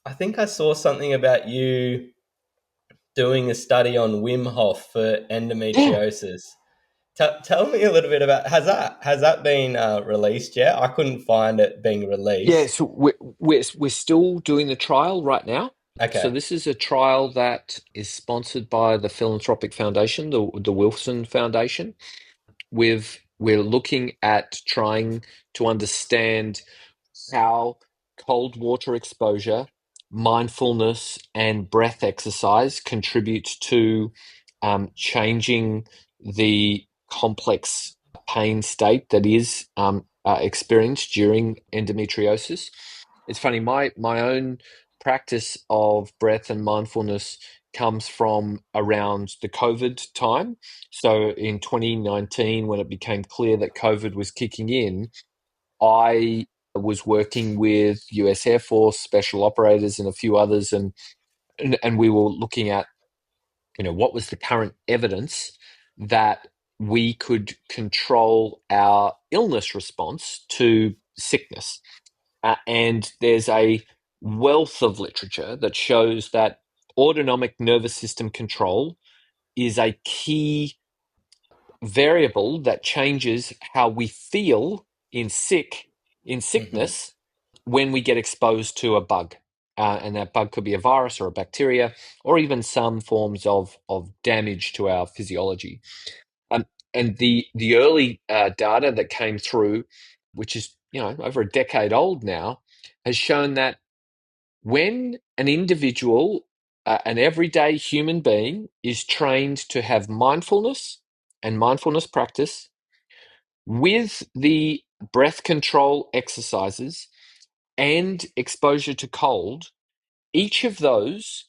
I think I saw something about you doing a study on Wim Hof for Yeah, endometriosis. Tell me a little bit about has that been released yet? I couldn't find it being yeah. released. So we're still doing the trial right now. So Okay. this is a trial that is sponsored by the Philanthropic Foundation, the Wilson Foundation. We're looking at trying to understand how cold water exposure, mindfulness, and breath exercise contributes to changing the complex pain state that is experienced during endometriosis. It's funny, my own practice of breath and mindfulness comes from around the COVID time. So in 2019, when it became clear that COVID was kicking in, I was working with US Air Force special operators and a few others, and we were looking at, what was the current evidence that we could control our illness response to sickness. And there's a wealth of literature that shows that autonomic nervous system control is a key variable that changes how we feel in Hmm. sickness when we get exposed to a bug. And that bug could be a virus or a bacteria, or even some forms of damage to our physiology. Um, and the early data that came through, which is over a decade old now, has shown that when an individual, an everyday human being, is trained to have mindfulness and mindfulness practice with the breath control exercises and exposure to cold, each of those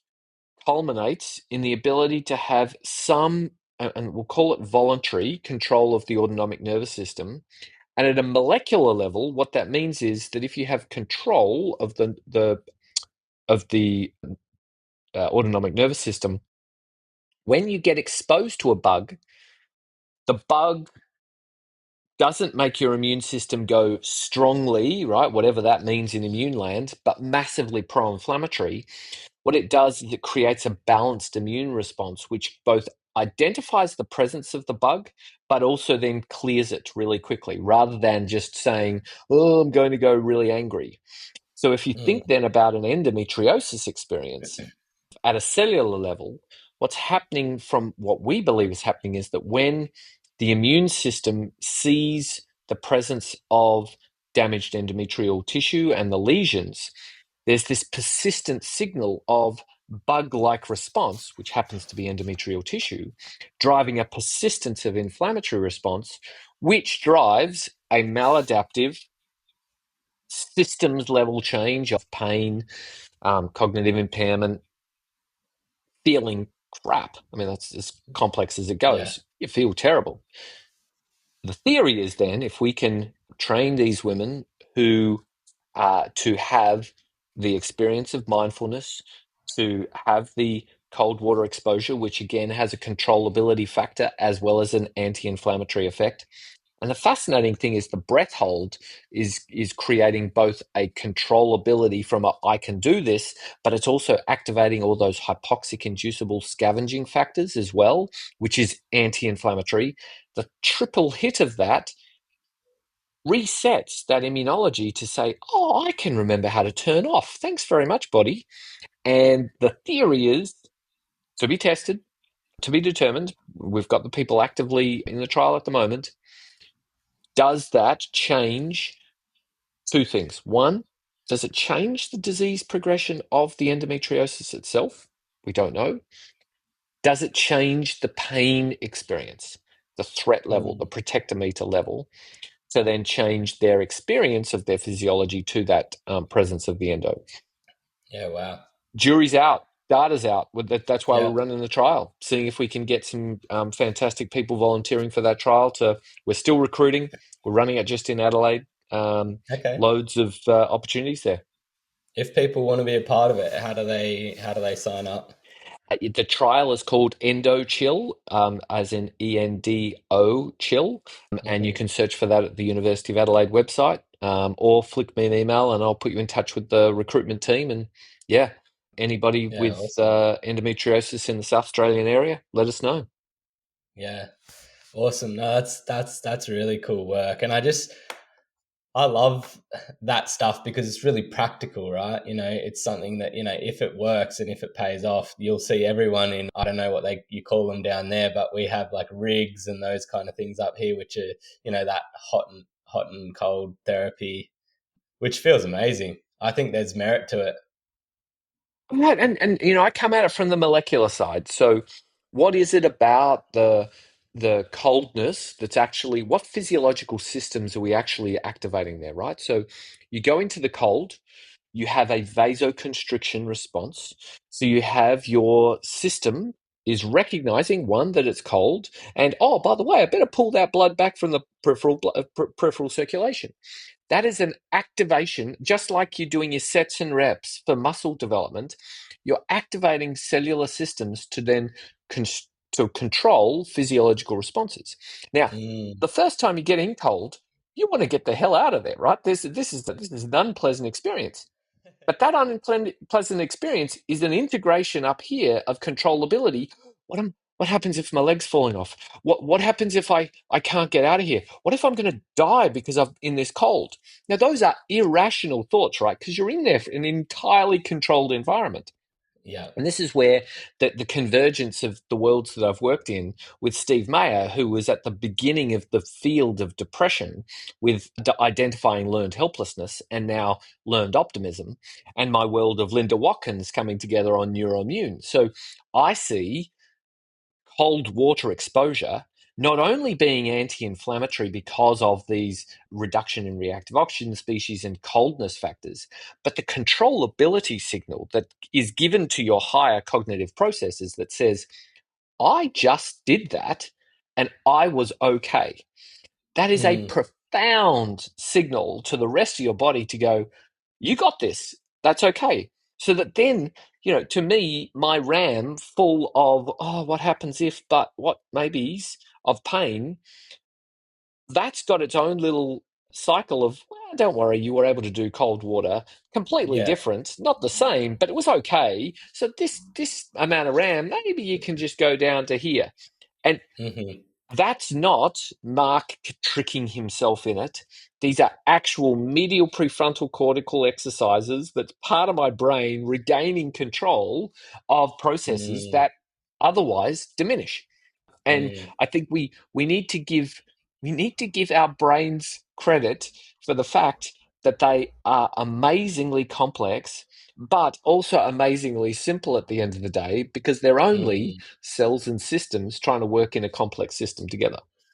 culminates in the ability to have some, and we'll call it voluntary, control of the autonomic nervous system. And at a molecular level, what that means is that if you have control of the autonomic nervous system, when you get exposed to a bug, the bug doesn't make your immune system go strongly, right? Whatever that means in immune land, but massively pro-inflammatory. What it does is it creates a balanced immune response, which both identifies the presence of the bug, but also then clears it really quickly, rather than just saying, "Oh, I'm going to go really angry." So if you think Mm. then about an endometriosis experience at a cellular level, what's happening from what we believe is happening is that when the immune system sees the presence of damaged endometrial tissue and the lesions, there's this persistent signal of bug-like response, which happens to be endometrial tissue, driving a persistence of inflammatory response, which drives a maladaptive systems level change of pain, cognitive impairment, feeling crap. I mean, that's as complex as it Yeah. goes. You feel terrible. The theory is then if we can train these women who to have the experience of mindfulness, to have the cold water exposure, which again has a controllability factor as well as an anti-inflammatory effect. And the fascinating thing is the breath hold is creating both a controllability from a I can do this, but it's also activating all those hypoxic inducible scavenging factors as well, which is anti-inflammatory. The triple hit of that resets that immunology to say, oh, I can remember how to turn off. Thanks very much, body. And the theory is to be tested, to be determined. We've got the people actively in the trial at the moment. Does that change two things? One, does it change the disease progression of the endometriosis itself? We don't know. Does it change the pain experience, the threat level, the Mm. protectometer level, to then change their experience of their physiology to that presence of the endo? Yeah. Wow. Jury's out, data's out. That's why we're Yeah. running the trial, seeing if we can get some fantastic people volunteering for that trial. We're still recruiting. We're running it just in Adelaide. Okay. Loads of opportunities there. If people want to be a part of it, how do they sign up? The trial is called Endochill, as in ENDO chill, and you Hmm. can search for that at the University of Adelaide website, or flick me an email, and I'll put you in touch with the recruitment team, and Yeah. Anybody Yeah, with awesome. endometriosis in the South Australian area, let us know. Yeah, awesome. No, that's really cool work, and I love that stuff because it's really practical, right? You know, it's something that, you know, if it works and if it pays off, you'll see everyone in, I don't know what you call them down there, but we have like rigs and those kind of things up here, which are, you know, that hot and cold therapy, which feels amazing. I think there's merit to it. Right, and I come at it from the molecular side. So, what is it about the coldness that's actually what physiological systems are we actually activating there, right? So, you go into the cold, you have a vasoconstriction response. So you have your system is recognizing one that it's cold, and oh, by the way, I better pull that blood back from the peripheral circulation. That is an activation, just like you're doing your sets and reps for muscle development. You're activating cellular systems to then to control physiological responses. Now, Mm, the first time you get in cold, you want to get the hell out of there, right? This is an unpleasant experience. But that unpleasant experience is an integration up here of controllability. What happens if my leg's falling off? What happens if I can't get out of here? What if I'm going to die because I'm in this cold? Now, those are irrational thoughts, right? Because you're in there in an entirely controlled environment. yeah. And this is where the convergence of the worlds that I've worked in with Steve Mayer, who was at the beginning of the field of depression with identifying learned helplessness and now learned optimism, and my world of Linda Watkins coming together on neuroimmune. So I see cold water exposure not only being anti-inflammatory because of these reduction in reactive oxygen species and coldness factors, but the controllability signal that is given to your higher cognitive processes that says, I just did that and I was okay. That is a Mm, profound signal to the rest of your body to go, you got this. That's okay. So that then, to me, my RAM full of, oh, what happens if, but what maybes of pain, that's got its own little cycle of, well, don't worry, you were able to do cold water, completely yeah. different, not the same, but it was okay. So this amount of RAM, maybe you can just go down to here. And Hmm. that's not Mark tricking himself in it. These are actual medial prefrontal cortical exercises that's part of my brain regaining control of processes Mm, that otherwise diminish. And mm, I think we need to give our brains credit for the fact that they are amazingly complex, but also amazingly simple at the end of the day because they're only mm. cells and systems trying to work in a complex system together.